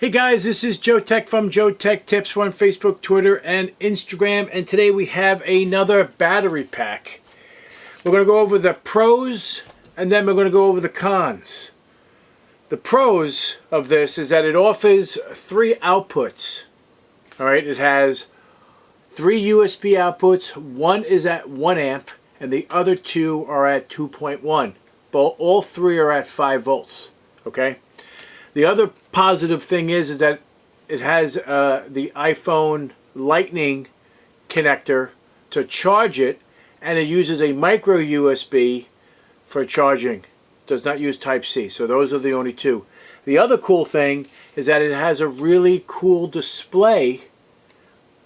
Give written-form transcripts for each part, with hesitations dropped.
Hey guys, this is Joe Tech from JoeteckTips. We're on Facebook, Twitter, and Instagram, and today we have another battery pack. We're going to go over the pros, and then we're going to go over the cons. The pros of this is that it offers 3 outputs. Alright, it has 3 USB outputs. One is at 1 amp, and the other 2 are at 2.1. But all 3 are at 5 volts. Okay? The other positive thing is that it has the iPhone Lightning connector to charge it, and it uses a micro USB for charging. Does not use Type-C, so those are the only 2. The other cool thing is that it has a really cool display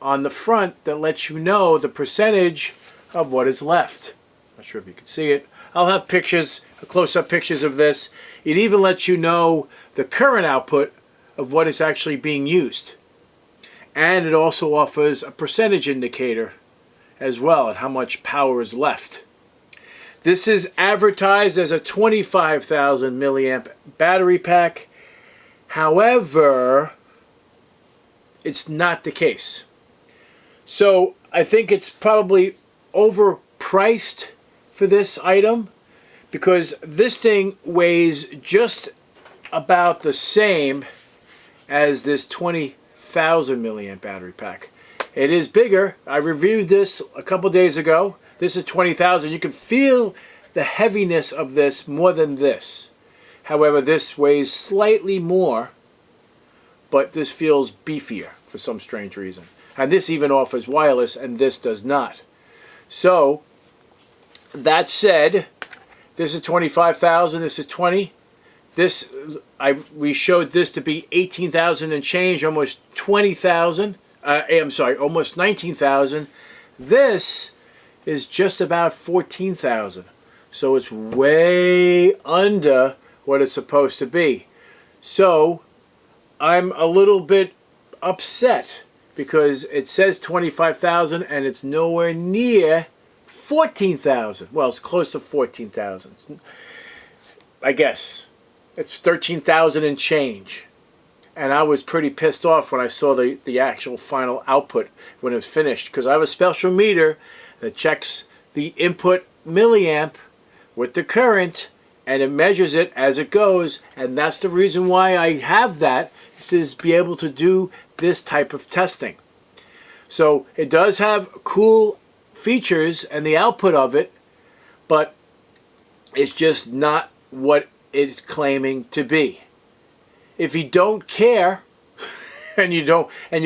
on the front that lets you know the percentage of what is left. Not sure if you can see it. I'll have pictures, close-up pictures of this. It even lets you know the current output of what is actually being used. And it also offers a percentage indicator as well, and how much power is left. This is advertised as a 25,000 milliamp battery pack. However, it's not the case. So I think it's probably overpriced for this item, because this thing weighs just about the same as this 20,000 milliamp battery pack. It is bigger. I reviewed this a couple days ago. This is 20,000. You can feel the heaviness of this more than this. However, this weighs slightly more, but this feels beefier for some strange reason. And this even offers wireless, and this does not. So, that said, this is 25,000. This is 20. We showed this to be 18,000 and change, almost 20,000. I'm sorry, almost 19,000. This is just about 14,000. So it's way under what it's supposed to be. So I'm a little bit upset because it says 25,000 and it's nowhere near 14,000. Well, it's close to 14,000. I guess. It's 13,000 and change. And I was pretty pissed off when I saw the actual final output when it was finished, because I have a special meter that checks the input milliamp with the current, and it measures it as it goes, and that's the reason why I have that, is to be able to do this type of testing. So it does have cool features and the output of it, but it's just not what it's claiming to be. If you don't care and you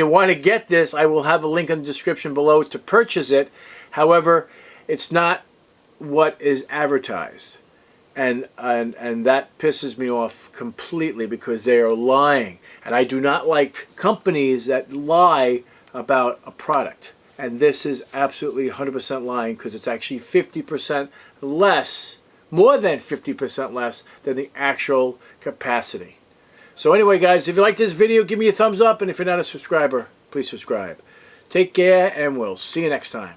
want to get this, I will have a link in the description below to purchase it. However, it's not what is advertised. And that pisses me off completely, because they are lying. And I do not like companies that lie about a product. And this is absolutely 100% lying, because it's actually 50% less, more than 50% less than the actual capacity. So anyway, guys, if you like this video, give me a thumbs up, and if you're not a subscriber, please subscribe. Take care, and we'll see you next time.